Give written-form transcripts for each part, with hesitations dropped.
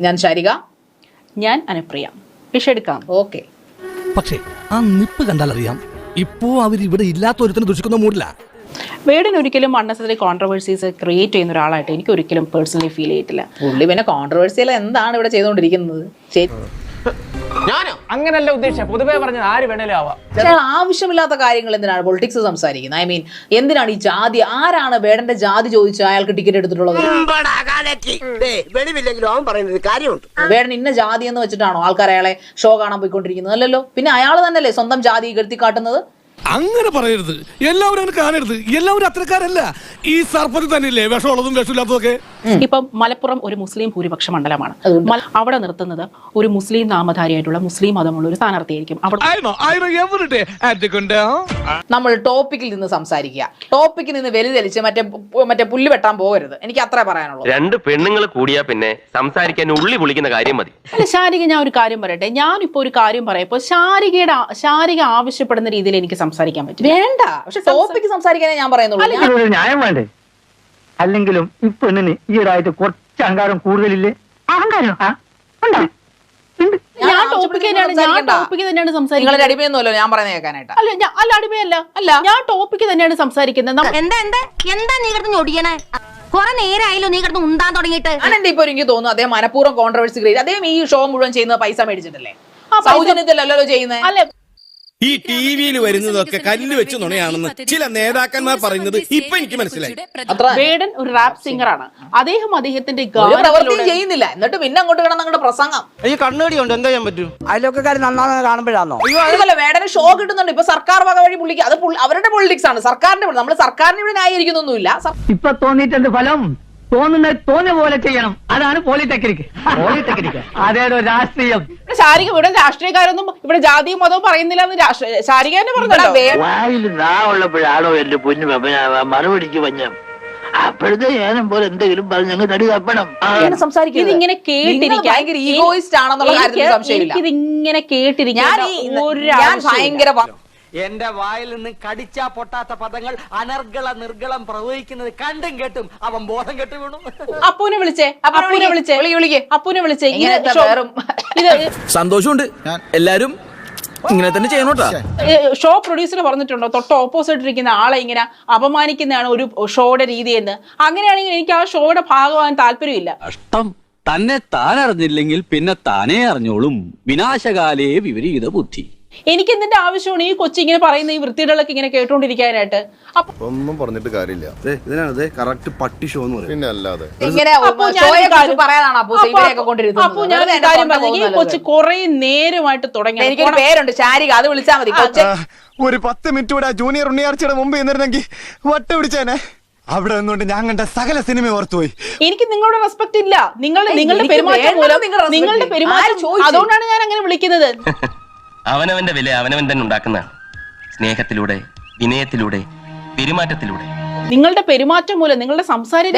ഞാൻ ശാരിക, ഞാൻ അനുപ്രിയ. വിഷയെടുക്കാം. ഓക്കെ. പക്ഷേ ആ നിപ്പ് കണ്ടാലറിയാം ഇപ്പോ അവരിവിടെ ഇല്ലാത്തൊരുത്തിന് ദുഷിക്കുന്ന മൂടില്ല. വേടൻ ഒരിക്കലും അൺനെസസറി കോൺട്രവേഴ്സീസ് ക്രിയേറ്റ് ചെയ്യുന്ന ഒരാളായിട്ട് എനിക്ക് ഒരിക്കലും പേഴ്സണലി ഫീൽ ചെയ്തിട്ടില്ല. പുള്ളി പിന്നെ കോൺട്രവേഴ്സിയൽ എന്താണ് ഇവിടെ ചെയ്തുകൊണ്ടിരിക്കുന്നത്? ഞാനോ അങ്ങനല്ല ഉദ്ദേശിച്ച, പൊതുവെ പറഞ്ഞത് ആര് വേണേലും ആവാം. ആവശ്യമില്ലാത്ത കാര്യങ്ങൾ എന്തിനാണ് പൊളിറ്റിക്സ് സംസാരിക്കുന്നത്? ഐ മീൻ, എന്തിനാണ് ഈ ജാതി? ആരാണ് വേടന്റെ ജാതി ചോദിച്ച് അയാൾക്ക് ടിക്കറ്റ് എടുത്തിട്ടുള്ളത്? വേടൻ ഇന്ന ജാതി എന്ന് വെച്ചിട്ടാണോ ആൾക്കാർ അയാളെ ഷോ കാണാൻ പോയിക്കൊണ്ടിരിക്കുന്നത്? അല്ലല്ലോ. പിന്നെ അയാൾ തന്നെയല്ലേ സ്വന്തം ജാതി ഇകഴ്ത്തി കാട്ടുന്നത്? അങ്ങനെ പറയരുത്, എല്ലാവരും അങ്ങനെ കാണരുത്. എല്ലാവരും അത്രക്കാരല്ല. ഈ സർപ്പത്തിൽ തന്നെയല്ലേ വിഷമുള്ളതും വിഷമില്ലാത്തതൊക്കെ. ഇപ്പം മലപ്പുറം ഒരു മുസ്ലിം ഭൂരിപക്ഷ മണ്ഡലമാണ്. അവിടെ നിർത്തുന്നത് ഒരു മുസ്ലിം നാമധാരിയായിട്ടുള്ള മുസ്ലിം മതമുള്ള ഒരു സ്ഥാനാർത്ഥിയായിരിക്കും. നമ്മൾ ടോപ്പിക്കിൽ നിന്ന് സംസാരിക്കുക, ടോപ്പിക്കിൽ നിന്ന് വ്യതിചലിച്ച് മറ്റേ പുല്ല് വെട്ടാൻ പോകരുത്. എനിക്ക് അത്ര പറയാനുള്ളൂ. രണ്ട് പെണ്ണുങ്ങൾ കൂടിയാ പിന്നെ സംസാരിക്കാൻ ഉള്ളി പൊളിക്കുന്ന കാര്യം മതി. അല്ല ശാരിക, ഞാൻ ഒരു കാര്യം പറയട്ടെ. ഞാനിപ്പോ ഒരു കാര്യം പറയപ്പോ ശാരിക ആവശ്യപ്പെടുന്ന രീതിയിൽ എനിക്ക് സംസാരിക്കാൻ പറ്റും. വേണ്ട, പക്ഷെ ടോപ്പിക്ക് സംസാരിക്കാനേ ഞാൻ പറയുന്നുള്ളൂ. ന്യായം വേണ്ടേ? അല്ലെങ്കിലും ഈ പെണ്ണിന് ഈയിടായിട്ട് കുറച്ച് അഹങ്കാരം കൂടുതലില്ലേ? അഹങ്കാരം ഞാൻ ടോപ്പിക്ക് തന്നെയാണ് സംസാരിക്കുന്നത്. അടിമയൊന്നുമല്ലോ ഞാൻ പറയുന്നത് കേൾക്കാനായിട്ട്. അല്ല അടിമയല്ല. അല്ല, ഞാൻ ടോപ്പിക്ക് തന്നെയാണ് സംസാരിക്കുന്നത്. എന്താ നീ കിടന്ന് ഞൊടിയണേ? കുറെ നേരമായല്ലോ നീ കിടന്ന് ഉണ്ടാൻ തുടങ്ങിയിട്ട്. എന്റെ ഇപ്പൊ എനിക്ക് തോന്നുന്നു അദ്ദേഹം മനഃപൂർവ്വം കോൺട്രവേഴ്സി ക്രിയേറ്റ്. അദ്ദേഹം ഈ ഷോ മുഴുവൻ ചെയ്യുന്നത് പൈസ മേടിച്ചിട്ടല്ലേ? സൗജന്യത്തിലല്ലോ ചെയ്യുന്നത്. അല്ലെ, ഈ ടി വിയിൽ വരുന്നതൊക്കെ കല്ല് വെച്ച് നുണയാണെന്ന് ചില നേതാക്കന്മാർ പറയുന്നത് ഇപ്പൊ എനിക്ക് മനസ്സിലായി. വേടൻ ഒരു റാപ്പ് സിംഗർ ആണ്. അദ്ദേഹത്തിന്റെ ചെയ്യുന്നില്ല, എന്നിട്ട് പിന്നെ അങ്ങോട്ട് കിടന്ന് അങ്ങോട്ട് പ്രസംഗം. ഈ കണ്ണുകടി കൊണ്ട് എന്താ ചെയ്യാൻ പറ്റും? അയൽവക്കാർ നന്നാന്ന് കാണുമ്പോഴാണോ? അതുപോലെ വേടന് ഷോ കിട്ടുന്നുണ്ട്. ഇപ്പൊ സർക്കാർ വക വഴി പുള്ളിക്ക് അത് അവരുടെ പൊളിറ്റിക്സ് ആണ്. സർക്കാരിന്റെ നമ്മൾ സർക്കാരിന് ഇവിടെ ന്യായീകരിക്കുന്നൊന്നുമില്ല. ഇപ്പൊ തോന്നിയിട്ടുണ്ട് ഫലം. തോന്നുന്നത് തോന്നിയ പോലെ ചെയ്യണം. അതാണ് പോളിടെക്നിക്. അതേതോ രാഷ്ട്രീയം. ശാരിക ഇവിടെ രാഷ്ട്രീയക്കാരൊന്നും ഇവിടെ ജാതിയും മതവും പറയുന്നില്ല എന്ന് ശാരിക തന്നെ പറഞ്ഞല്ലോ. വായിൽ ഉള്ളപ്പോഴാണോ എന്റെ പൊന്നു മറുപടിക്ക് വഞ്ഞം? അപ്പോഴത്തെ ഞാനും പോലെ എന്തെങ്കിലും പറഞ്ഞ് ഞങ്ങൾ തടി തപ്പണം. ഇതിങ്ങനെ കേട്ടിരിക്കാൻ ഇതിങ്ങനെ കേട്ടിരിക്കാൻ ഭയങ്കര എന്റെ വായിൽ നിന്ന് കടിച്ചാ പൊട്ടാത്ത പദങ്ങൾ അനർഗള നിർഗളം പ്രവഹിക്കുന്നത് കണ്ടും കേട്ടും അവൻ ബോധം കെട്ടു വീണു. അപ്പൂനെ വിളിച്ചേ. സന്തോഷമുണ്ട്, എല്ലാരും ഇങ്ങനെ തന്നെ ചെയ്യണോട്ടാ. ഷോ പ്രൊഡ്യൂസർ പറഞ്ഞിട്ടുണ്ടോ തൊട്ട് ഓപ്പോസിറ്റ് ഇരിക്കുന്ന ആളെ ഇങ്ങനെ അപമാനിക്കുന്നതാണ് ഒരു ഷോയുടെ രീതി എന്ന്? അങ്ങനെയാണെങ്കിൽ എനിക്ക് ആ ഷോയുടെ ഭാഗമാകാൻ താല്പര്യമില്ല. കഷ്ടം, തന്നെ താൻ അറിഞ്ഞില്ലെങ്കിൽ പിന്നെ താനേ അറിഞ്ഞോളും. വിനാശകാലേ വിപരീത ബുദ്ധി. എനിക്ക് എന്തിന്റെ ആവശ്യമാണ് ഈ കൊച്ചി ഇങ്ങനെ പറയുന്ന ഈ വൃത്തികളൊക്കെ ഇങ്ങനെ കേട്ടോണ്ടിരിക്കാനായിട്ട്? ഒന്നും പറഞ്ഞിട്ട് കാര്യമില്ല. ഇതിനാണ് കറക്റ്റ് പട്ടി ഷോ എന്ന് പറയും. പിന്നെ അല്ലാതെ അപ്പൊ ഞാൻ കാര്യം പറഞ്ഞു, ഈ കൊച്ചി കുറെ നേരമായിട്ട് തുടങ്ങി. എനിക്കൊരു പേരുണ്ട്, ശാരിക. അത് വിളിച്ചാൽ മതി. ഒരു 10 മിനിറ്റ് കൂടെ ജൂനിയർ ഉണ്ണിയാർച്ചയുടെ മുമ്പ് നിന്നിരുന്നെങ്കിൽ വട്ട പിടിച്ചേനെ. അവിടെ നിന്നുകൊണ്ട് ഞാൻ കണ്ട സകല സിനിമ ഓർത്തുപോയി. എനിക്ക് നിങ്ങളോട് റെസ്പെക്ട് ഇല്ല. നിങ്ങളുടെ പെരുമാറ്റം അതുകൊണ്ടാണ് ഞാൻ അങ്ങനെ വിളിക്കുന്നത്. അവനവന്റെ വില അവനവൻ തന്നെ ഉണ്ടാക്കുന്നതാണ്. സ്നേഹത്തിലൂടെ, വിനയത്തിലൂടെ, പെരുമാറ്റത്തിലൂടെ. നിങ്ങളുടെ പെരുമാറ്റം മൂലം, നിങ്ങളുടെ സംസാരം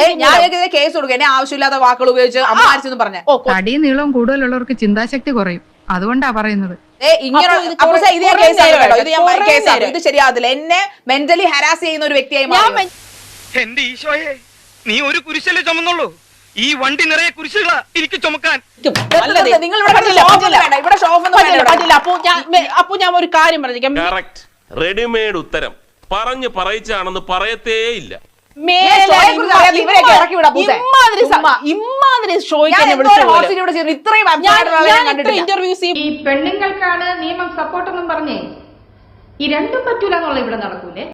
കേസ് കൊടുക്കുക. എന്നെ ആവശ്യമില്ലാത്ത വാക്കുകൾ ഉപയോഗിച്ച് അമ്മാരിച്ചെന്ന് പറഞ്ഞ അടിയും നീളവും കൂടുതലുള്ളവർക്ക് ചിന്താശക്തി കുറയും. അതുകൊണ്ടാ പറയുന്നത്. ഇത് ശരിയാവത്തില്ല. എന്നെ മെന്റലി ഹരാസ് ചെയ്യുന്ന ഒരു വ്യക്തിയായി. എന്റെ ഈശോയെ, നീ ഒരു കുരിശല്ലേ ചുമന്നുള്ളൂ? ഈ വണ്ടി നിറയെ കുരിശുകളാ എനിക്ക് ചുമക്കാൻ. അപ്പൊ ഞാൻ ഒരു കാര്യം പറഞ്ഞേക്കാം. റെഡിമെയ്ഡ് ഉത്തരം പറഞ്ഞു പറയിച്ചാണെന്ന് പറയത്തേ ഇല്ല. ഈ പെണ്ണുങ്ങൾക്കാണ് നിയമം സപ്പോർട്ട് എന്നും പറഞ്ഞേ ഈ രണ്ടും പറ്റൂല എന്നുള്ള ഇവിടെ നടക്കൂലേ.